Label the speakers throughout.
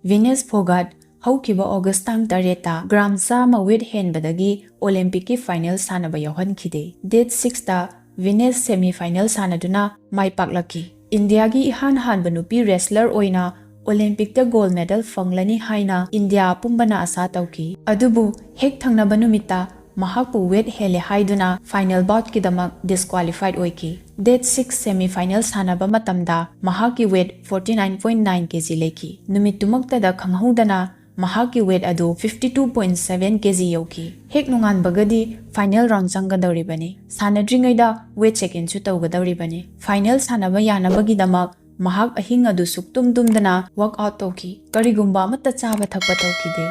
Speaker 1: Vinesh Phogat haukiba August tang tareta gram sama weight henbadagi Olympic ki final sanaba yauhankhide. Date 6 ta Vinesh semi final sanaduna mai paklaki. India gi ihan hanba nupi wrestler oina Olympic ta gold medal fanglani haina India pumbana asa tauki. Adubu hek thangnaba numita mahakpu weight hele haiduna final bout kidamak disqualified oiki. Date 6 semi-final sanaba matamda mahaki weight 49.9 kg leki. Numitumakta da khanghaudana mahaki weight adu 52.7 kg yoki. Hek nungan bagadi final round changadawribani. Sanadringaida weight check-in chu tawgadawribani. Final sanaba yanabagi damak mahak ahing adu suktumdumdana workout tawki. Karigumba amatta chaba thakpa tawkide.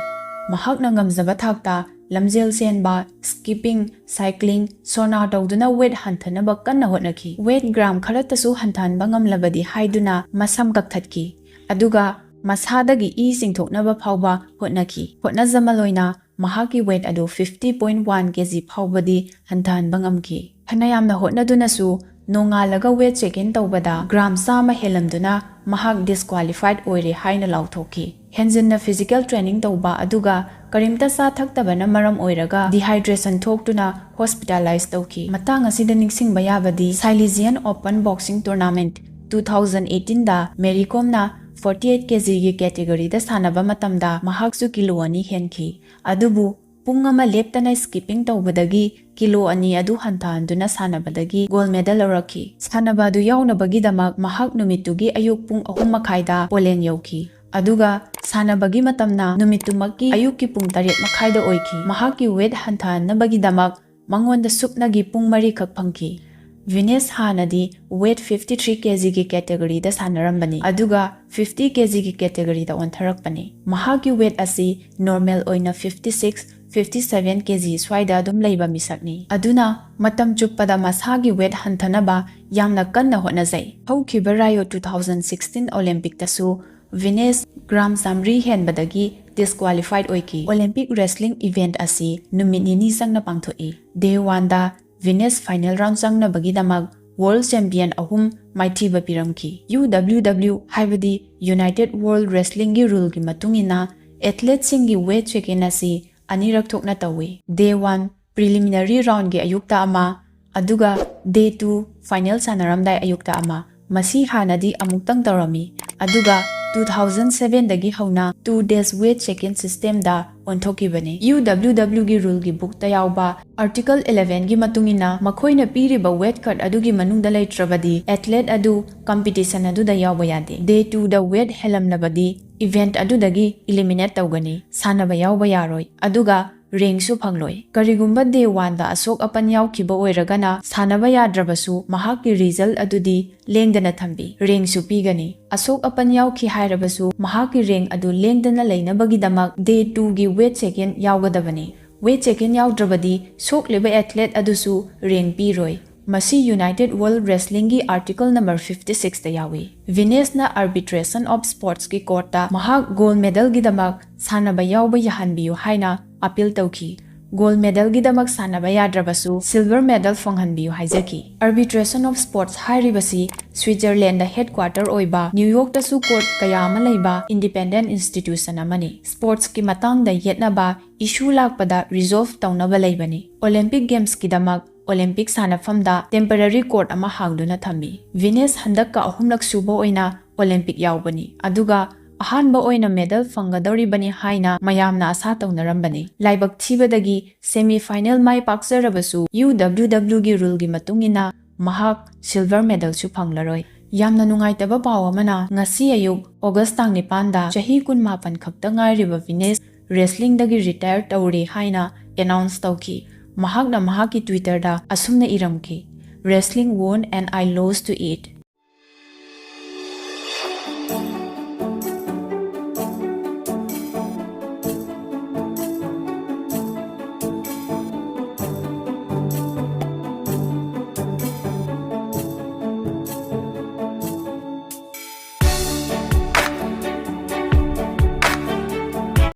Speaker 1: Mahak na ngamjaba thakta lamjel senba, skipping, cycling, sona tawduna weight hanthanaba kanna hotnakhi. Weight gram kharatasu hanthanba ngamlabadi haiduna masam kakthaki. Aduga masadagi e singthoknaba phawba hotnakhi. Hotnajamaloina mahaki weight adu 50.1 kg phawbadi hanthanba ngamki. Hanayamna hotnadunasu nongalaga weight check-in tawbada gram sama helamduna mahak disqualified oire haina lauthoki. Henjinna physical training tawba aduga karimta sa thaktabana maram oiraga dehydration thoktuna hospitalized tawki. Matang asida ningsingba yabadi Silesian Open Boxing Tournament 2018 da Mary Kom na 48 kg gi category da sanaba matamda mahaksu kilo ani henki. Adubu pungama leptana skipping tawbadagi kilo ani adu hanthanduna sanabadagi gold medal loraki. Sanaba du yaunabagi damak mahak numitugi ayuk pung 3:30 da Poland yauki. Aduga sanabagi matamna numitumaki ayuki pung 7:30 da oiki. Mahaki weight hanthanabagi damak mangonda supnagi pung 3 khak phangki. Vinesh hanadi weight 53 kg gi category da sanarambani. Aduga 50 kg gi category da ontharakpani. Mahaki weight asi normal oina 56-57 kg swaida dum leiba misakni. Aduna matam chuppada masagi weight hanthanaba yamna kanna hotnajai. Haukiba Rio 2016 Olympic tasu Vinesh gram samri henbadagi disqualified oiki. Olympic wrestling event asi numit nini sangna pangthoi. Day 1 da Vinesh final round sangna bagidamak world champion ahum maithiba piramki. UWW haibadi United World Wrestling gi rule gi matungina athlete singi weight check-in asi anirak thokna tawi. Day 1 preliminary round gi ayukta ama aduga day 2 final sanaramdai ayukta ama. Masi hanadi amuktang tarami. Aduga 2007 dagi hauna 2 days weight check-in system da onthokibani. UWW gi rule gi book ta yawba article 11 gi matungina makhoina piriba weight cut adugi manungda leitrabadi athlete adu competition adu da yawba yade. Day 2 da weight helamnabadi event adu dagi eliminate tawgani. Sanaba yawba yaroi. Aduga rank su phangloi. Karigumba day 1 da asok apan yawkiba oiragana sanaba yadrabasu mahaki result adudi lengdana thambi. Rank su pigani. Asok apan yawki hairabasu mahaki rank adu lengdana leinabagi damak day 2 gi weight check-in yawgadabani. Weight check-in yawdrabadi sok leba athlete adusu rank piroi. Masi United World Wrestling gi article number 56 ta yawi. Vinesh na arbitration of sports ki court ta mahak gold medal gi damak sanaba yawba yahanbiyu haina appeal tawki. Gold medal gi damak sanaba yadrabasu silver medal fanghanbiyu haijaki. Arbitration of sports hairibasi Switzerland da headquarter oiba New York ta su court kaya ama leiba independent institution amani. Sports ki matang da yetnaba issue lakpada resolve tawnaba leibani. Olympic Games ki damak Olympic sanafamda temporary court ama hangduna thambi. Vinesh handakka ahumlak suba oina Olympic yawbani. Aduga ahanba oina medal fangadawribani haina mayamna asa tawnarambani. Laibak thibadagi semi final mai paksarabasu UWW gi rule gi matungina mahak silver medal su phanglaroi. Yamna nungaitaba paw amana ngasi ayuk August tang 9 da chahi 18 khakta ngairiba Vinesh wrestling dagi retire tawri haina announce tawki. Mahakna mahaki Twitter da asumna iramki. Wrestling won and I lost to it.